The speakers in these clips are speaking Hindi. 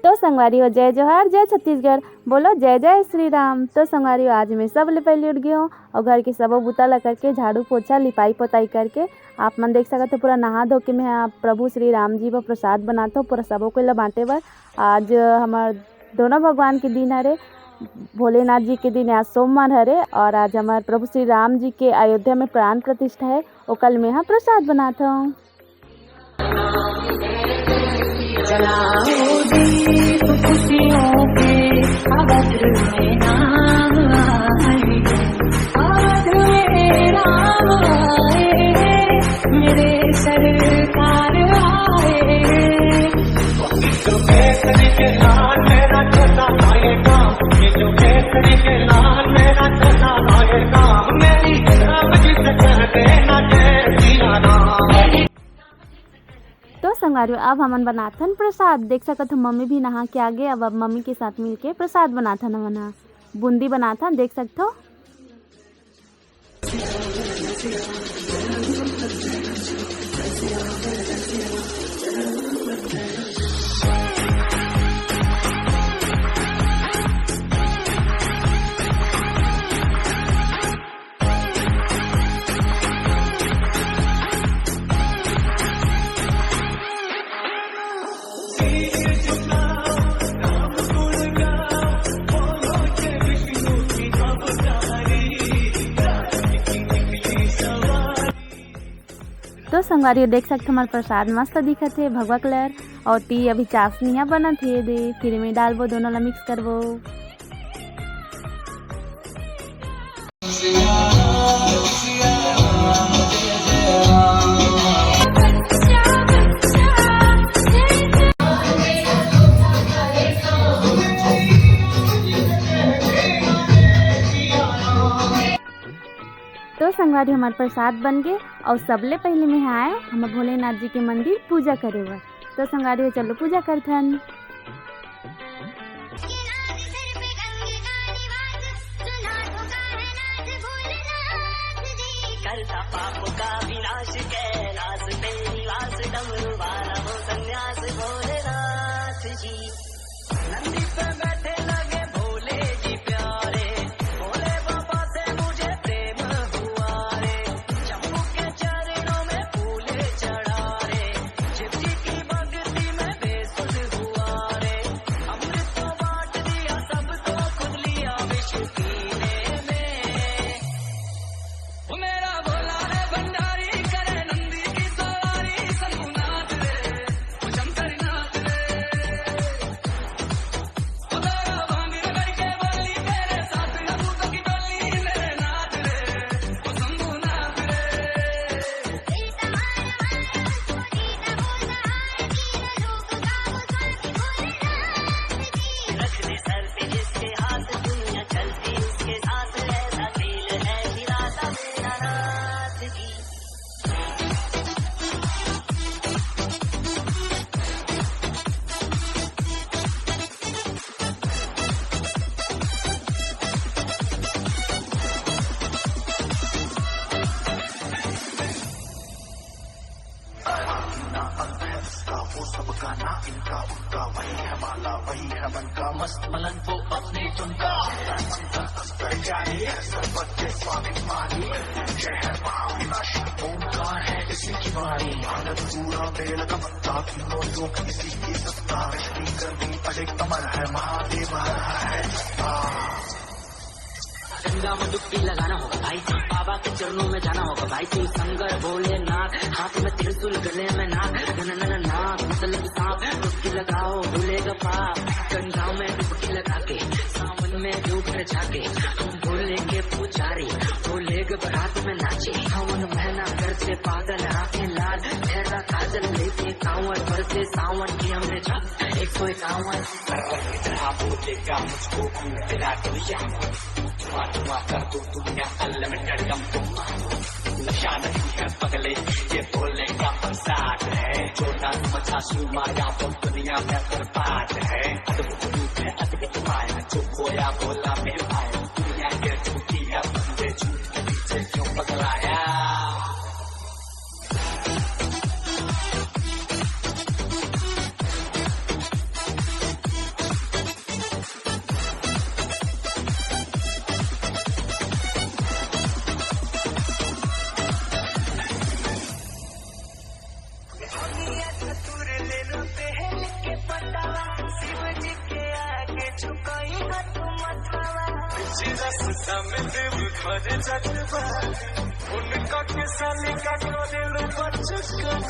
तो संगवारियों जय जोहार, जय छत्तीसगढ़, बोलो जय जय श्री राम। तो संगवारियों आज मैं सब ले पहले उठ गई हूँ और घर के सबो बुता ला करके झाड़ू पोछा लिपाई पोताई करके आप मन देख सकते हो पूरा नहा धो के मैं प्रभु श्री राम जी को प्रसाद बनाता हूँ पूरा सबों को ला बांटे बर। आज हमार दोनों भगवान के दिन हरे, भोलेनाथ जी के दिन आज सोमवार हरे और आज हमारे प्रभु श्री राम जी के अयोध्या में प्राण प्रतिष्ठा है और कल मैं यहाँ प्रसाद बनाता हूँ। जलाओ दीप खुशियों के अवध में नाम आए, अवध में राम आए, मेरे सरकार आए। जो केसरी के लाल मेरा चला आएगा, ये जो केसरी के लाल मेरा चला आएगा, मेरी राम जी से कह देना जय सिया राम। तो संगवारियों अब हमन बनाथन प्रसाद। देख सकत हो मम्मी भी नहा के आगे अब मम्मी के साथ मिलके प्रसाद बनाथन। हमन बूंदी बनाथन, देख सकते हो। तो संगवारियों देख सकते हमारे प्रसाद मस्त दिखत है भगवा कलर और टी अभी चाशनी बनत है दे फिर में डालबो दोनों ला मिक्स करबो। तो संगवारी हमारे प्रसाद बन गए और सबले पहले में आए हम भोलेनाथ जी के मंदिर पूजा करे बर। तो संगवारी चलो पूजा करथन। करता पाप का विनाश कैलाश पे निवास, डमरू वाला हो सन्यास भोलेनाथ जी। नंदी पे बैठे लगे भोले जी प्यारे, भोले बाबा से मुझे प्रेम हुआ रे। शंभू के चरणों में फूले चढ़ा रे, शिव जी की भक्ति में बेसुध हुआ रे। अमृत को बांट दिया सबको, खुद लिया विष पीने में। मेरा भोला है भंडारी, करे नंदी की सवारी, शंभुनाथ रे ओ शंकरनाथ रे। ओ तेरा भांगिर करके बोली मेरे साथ न भूतों की टोली, मेरे नाथ रे ओ शंभुनाथ रे। रख दे सर पे जिसके हाथ, दुनिया चलती उसके साथ, ऐसा खेल है निराला मेरा नाथ जी। मस्त मलन वो अपने चुनका, ओंकार है इसी की वाणी, पूरा बेल का पत्ता, तीनों लोग इसी की सत्ता, अनेक अमर है महादेव हर है। गंगा में डुबकी लगाना होगा भाई, बाबा के चरणों में जाना होगा भाई। तू शंकर भोलेनाथ, हाथ में त्रिशूल गले में नाग, नन नाग मतलब सांप। डुबकी लगाओ भूलेगा पाप, गंगा में डुबकी लगा के सावन में डूब जाके। हम भोले के पुजारी, भोले के बारात में नाचे। सावन महीना घर से पागल, आंखें लाल, मेरा काजल लेके कांवर पर से सावन की हमने छत 151 बोलेगा मुझको तेरा दुनिया। धुआं कर तू दुनिया अनलिमिटेड गम तुम नशा नहीं है पगले, ये भोले का प्रसाद है। जो ना समझा शिव माया तो दुनिया में बर्बाद है। अद्भुत रूप है अद्भुत माया, जो खोया भोला में पाया। दुनिया के झूठी है बंदे, झूठ के पीछे क्यों पगलाया। उनका किसानी का करेलू बचकन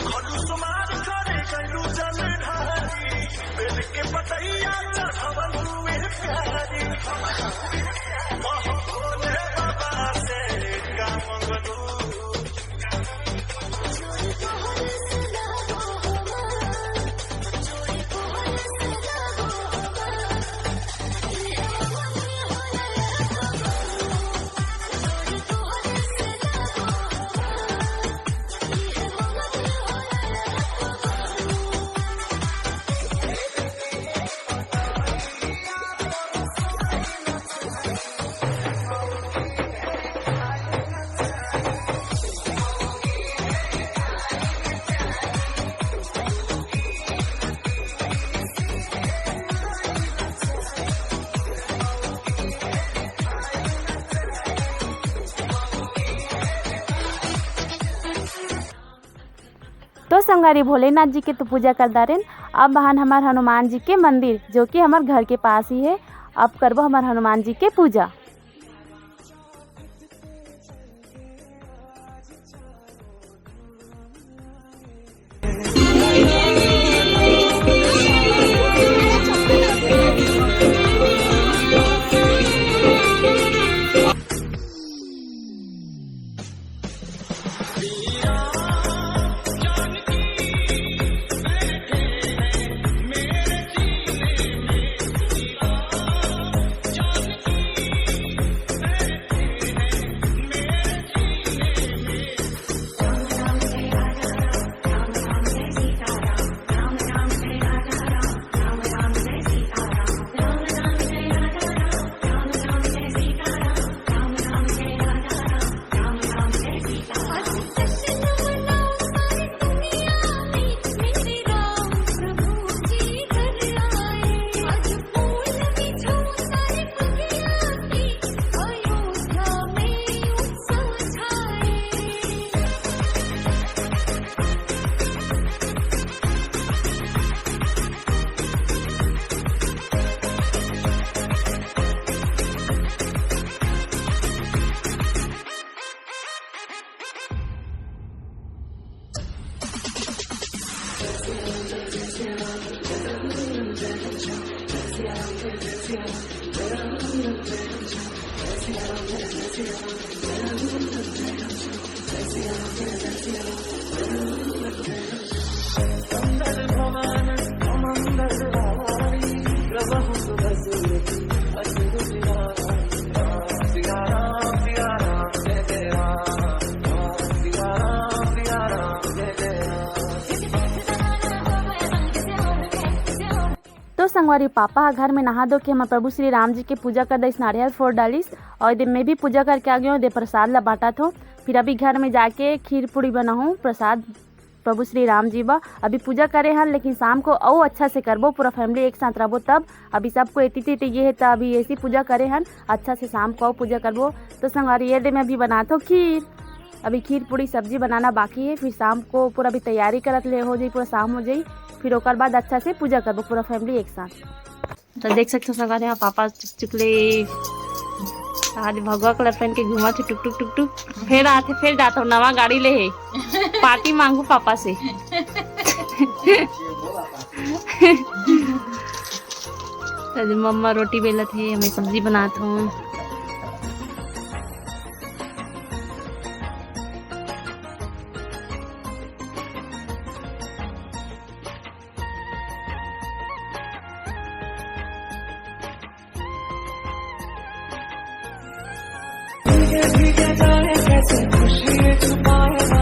खलू सुमार करे गलू जल ढारी बेल के पतैया चढ़ावल हुए प्यारी भोले बाबा से का मंगलू तो संगारी भोलेनाथ जी के तो पूजा कर दारेन। अब बहन हमार हनुमान जी के मंदिर जो कि हमार घर के पास ही है, अब करबो हमार हनुमान जी के पूजा। तो संगवारी पापा घर में नहा धो के हम प्रभु श्री राम जी के पूजा कर दईस, नारियल फोड़ डालिस और दे मैं भी पूजा करके आ गई हूँ। दे प्रसाद ला बांटा थो, फिर अभी घर में जाके खीर पूड़ी बनाऊँ प्रसाद प्रभु श्री राम जी बा। अभी पूजा करे हैं लेकिन शाम को और अच्छा से करबो, पूरा फैमिली एक साथ रहबो तब। अभी सबको एती तेती ये है, तब अभी ऐसी पूजा करे हैं अच्छा से, शाम को पूजा करबो। तो संगवारी ये दे मैं अभी बनाता हूँ खीर, अभी खीर पूड़ी सब्जी बनाना बाकी है, फिर शाम को पूरा अभी तैयारी करत ले हो जाई, पूरा शाम हो जाई, फिर ओकर बाद अच्छा से पूजा करबो पूरा फैमिली एक साथ। तो देख सकते हो संगवारी यहाँ पापा चुकले आज भगवा कलर पहन के घुमा थे टुक टुक टुक टुक, फिर आते फिर जाता हूँ नवा गाड़ी ले है, पार्टी मांगू पापा से। तो मम्मा रोटी बेलत है, हमें सब्जी बनाता हूँ। कैसे खुशी छुपाएगा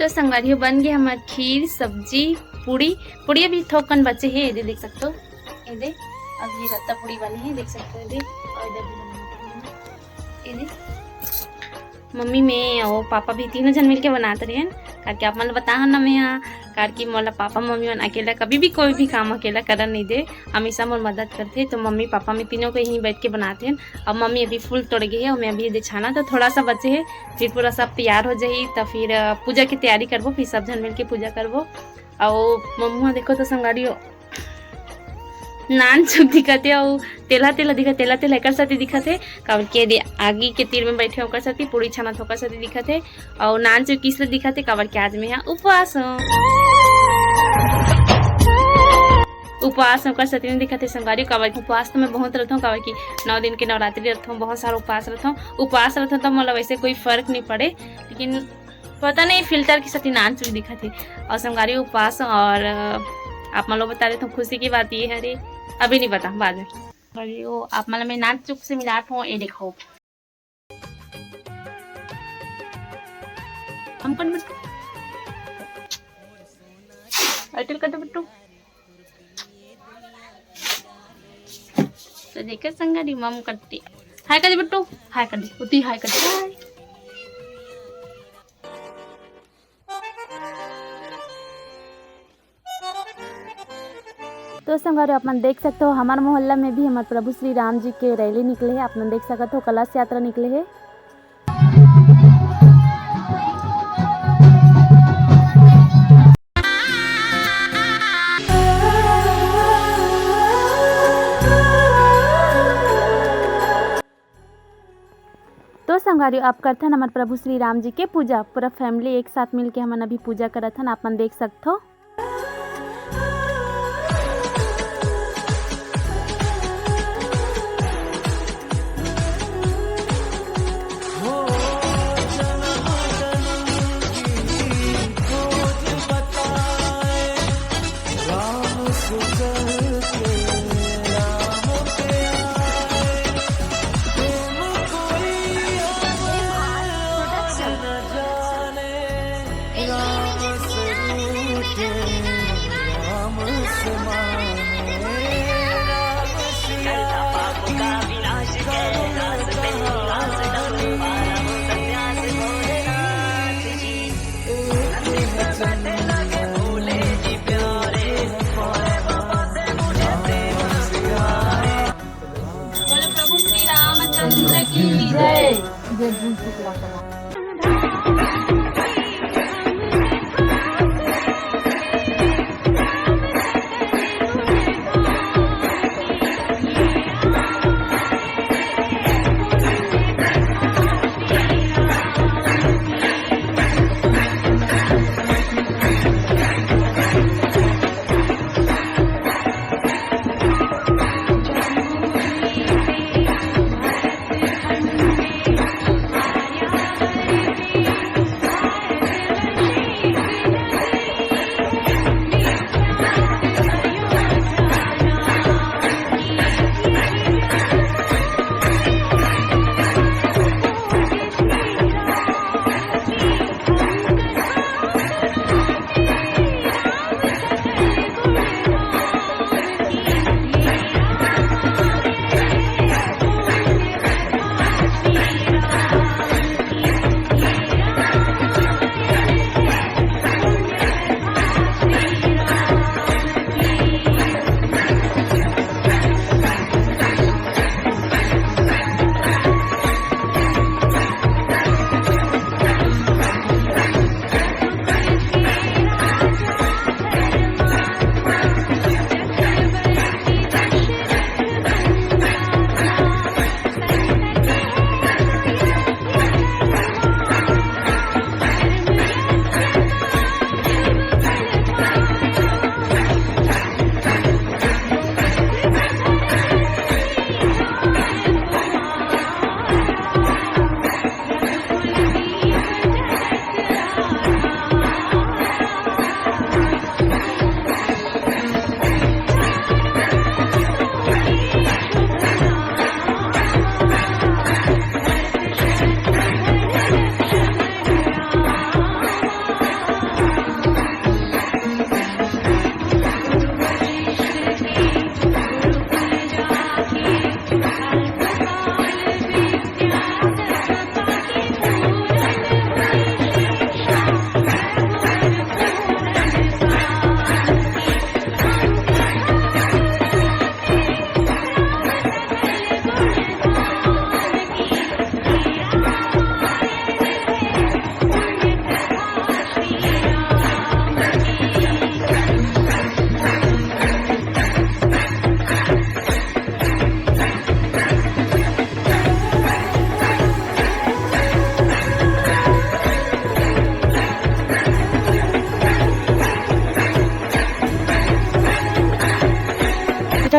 तो संगवारी बन गया हमार खीर सब्जी पूड़ी अभी थोकन बचे है। ये देख सकते हो, ये दे अब ये रत्ता पूड़ी वाली है, देख सकते हो। ये दे और इधर भी ये दे मम्मी में और पापा भी तीनों जन मिलके बनाते रहे करके आप मतलब बता ना मैं यहाँ करके मोला पापा मम्मी मन अकेला कभी भी कोई भी काम अकेला कर नहीं दे, हमेशा मोर मदद करते। तो मम्मी पापा में तीनों को यहीं बैठ के बनाते हैं। अब मम्मी अभी फूल तोड़ गई है और मैं अभी ये छाना तो थोड़ा सा बचे है, फिर पूरा सब तैयार हो जाए तो फिर पूजा की तैयारी करबो, फिर सब जन मिल के पूजा करबो। और मम्मा देखो तो संगाड़ी नान चुप दिखते और तेला तेला एकर साथी दिखते काबर के आगे के तीर में बैठे होकर साथी पूरी छाना होकर साथी दिखते और नान चुप किस दिखते काबर के आज में यहाँ उपवास होकर साथी नहीं दिखते संगारी काबर उपवास तो मैं बहुत रहता हूँ काबर की 9 दिन के नवरात्रि रहता हूँ, बहुत सारा उपवास रहता हूँ तो मतलब वैसे कोई फर्क नहीं पड़े, लेकिन पता नहीं फिल्टर की साथी नान चुप दिखते और संगारी उपवास। और आप मतलब बता रहे तो खुशी की बात ये है, अरे अभी नहीं पता बाद में। अरे वो आप मतलब मैं नाच चुप से मिलाट हूँ, ये देखो हम कौन अटल कर दो बट्टू तो देखे संगारी मम करती हाय कर दे बट्टू, हाय कर दे उती, हाय कर दे हाय। तो संगवारी आप देख सकते हो हमारे मोहल्ला में भी हमारे प्रभु श्री राम जी के रैली निकले है। आप देख सकते हो कलश यात्रा निकले है। तो संगवारी आप करते हैं हमारे प्रभु श्री राम जी के पूजा, पूरा फैमिली एक साथ मिलके हमन अभी पूजा करत हन। आप देख सकते हो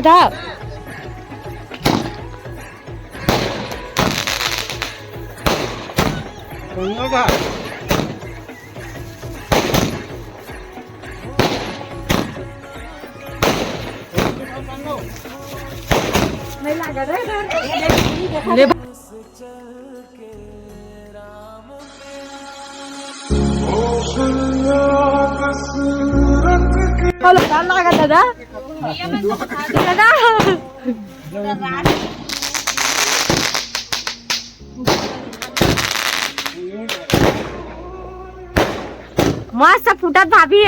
दादा। ले kalau sana kan dadah. Dadah. मस्त फुटत भाभी।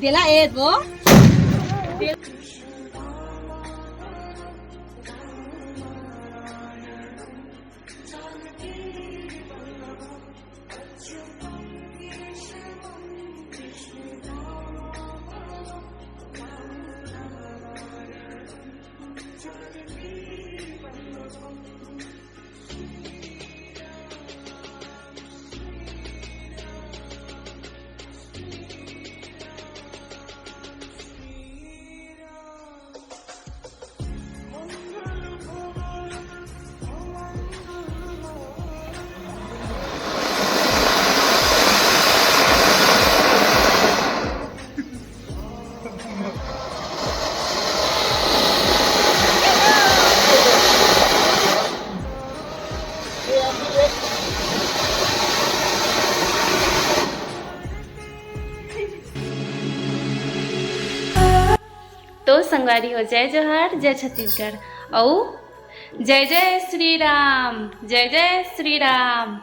Dela Edo. तो संगवारी हो जय जोहार, जय छत्तीसगढ़ और जय जय श्री राम, जय जय श्री राम।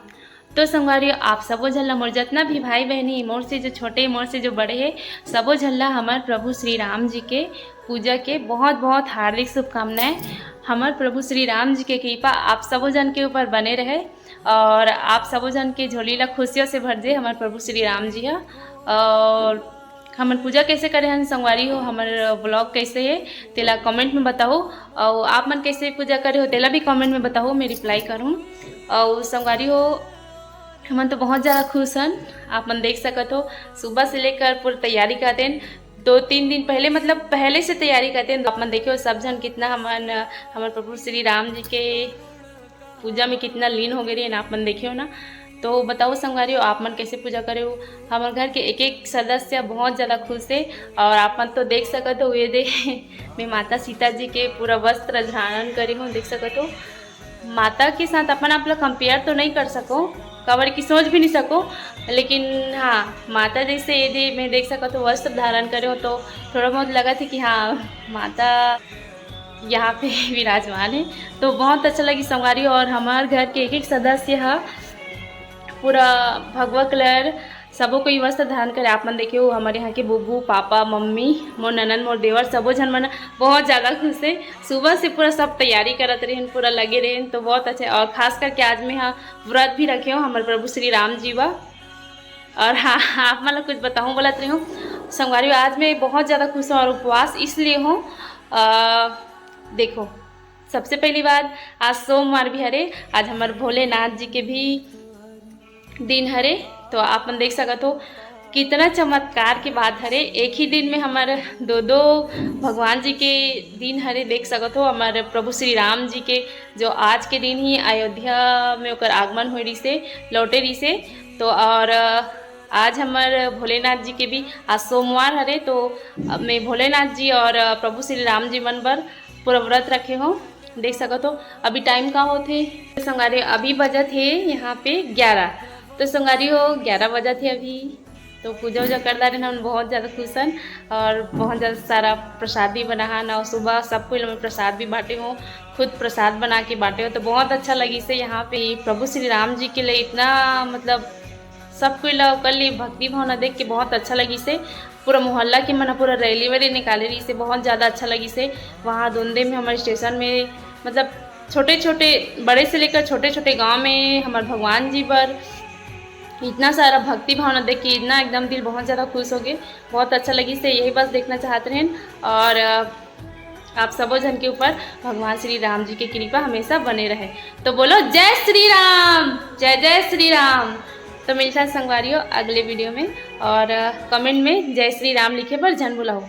तो संगवारी आप सबो झल्ला मोर जितना भी भाई बहनी, मोर से जो छोटे मोर से जो बड़े हैं, सबो झल्ला हमार प्रभु श्री राम जी के पूजा के बहुत बहुत हार्दिक शुभकामनाएं। हमार प्रभु श्री राम जी के कृपा आप सबो जन के ऊपर बने रहे और आप सबो जन के झोली ला खुशियों से भर दे हमार प्रभु श्री राम जी है। और हमन पूजा कैसे करे हैं संगवारी हो, हमार ब्लॉग कैसे है तेला कमेंट में बताओ और आप मन कैसे पूजा करे हो तेला भी कमेंट में बताओ, मैं रिप्लाई करूँ। और संगवारी हो हमन तो बहुत ज़्यादा खुश हैं, आप मन देख सकत हो सुबह से लेकर पूरी तैयारी करते हैं, 2-3 दिन पहले मतलब पहले से तैयारी करते हैं। तो आप मन देखियो सब जन कितना हमारे प्रभु श्री राम जी के पूजा में कितना लीन हो गए हैं, आप मन देखियो ना। तो बताओ संगवारी आप मन कैसे पूजा करे हो। हमारे घर के एक एक सदस्य बहुत ज़्यादा खुश है और आप मन तो देख सकत हो ये दे मैं माता सीता जी के पूरा वस्त्र धारण करी हूँ, देख सकत हो। माता के साथ अपन आप लोग कंपेयर तो नहीं कर सको, कवर की सोच भी नहीं सको, लेकिन हाँ माता जैसे ये दे मैं देख सकत हो वस्त्र धारण करे हो तो थोड़ा बहुत लगा था कि हाँ माता यहाँ पे विराजमान है। तो बहुत अच्छा लगी संगवारी। और हमारे घर के एक एक सदस्य है पूरा भगवा कलर सबो कोई वस्त्र धारण करे। आप मन देखियो हमारे यहाँ के बुबू पापा मम्मी मोर ननन मोर देवर सबो जन मन बहुत ज़्यादा खुश है। सुबह से पूरा सब तैयारी करत रहे, पूरा लगे रहे, तो बहुत अच्छे। और खास करके आज मैं हाँ व्रत भी रखे हो हमारे प्रभु श्री राम जी वा। और हाँ आप मतलब कुछ बताऊँ बोलत रही हूँ संगवारी, आज मैं बहुत ज़्यादा खुश हूँ और उपवास इसलिए हूँ। देखो सबसे पहली बात आज सोमवार भी हरे, आज हमारे भोलेनाथ जी के भी दिन हरे। तो आप मन देख सकत हो कितना चमत्कार की बात हरे, एक ही दिन में हमारे दो दो भगवान जी के दिन हरे देख सकत हो। हमारे प्रभु श्री राम जी के जो आज के दिन ही अयोध्या में ओकर आगमन हो रही से, लौटे रही से। तो और आज हमारे भोलेनाथ जी के भी आज सोमवार हरे, तो मैं भोलेनाथ जी और प्रभु श्री राम जी मन पर पूरा व्रत रखे हो, देख सकत हो। अभी टाइम का होते संगारी, अभी बजत है यहाँ पे 11, तो संगारी हो 11 बजत है अभी। तो पूजा वूजा कर रहे हैं, हम बहुत ज़्यादा खुश हैं और बहुत ज़्यादा सारा प्रसाद भी बना है ना। और सुबह सबको मैं प्रसाद भी बांटे हूँ, खुद प्रसाद बना के बांटे हो, तो बहुत अच्छा लगी से। यहाँ पे प्रभु श्री राम जी के लिए इतना मतलब सबको कल लिए भक्ति भावना देख के बहुत अच्छा लगी से। पूरा मोहल्ला के मना पूरा रैली वैली निकाले रही से, बहुत ज़्यादा अच्छा लगी से। वहाँ दोंदे में हमारे स्टेशन में मतलब छोटे छोटे बड़े से लेकर छोटे छोटे गांव में हमारे भगवान जी पर इतना सारा भक्ति भावना देख के इतना एकदम दिल बहुत ज़्यादा खुश हो गए, बहुत अच्छा लगी से। यही बस देखना चाहते हैं और आप सबो जन के ऊपर भगवान श्री राम जी की कृपा हमेशा बने रहे। तो बोलो जय श्री राम, जय जय श्री राम। तो मिलता है संगवारियों अगले वीडियो में, और कमेंट में जय श्री राम लिखे पर जन बुलाओ।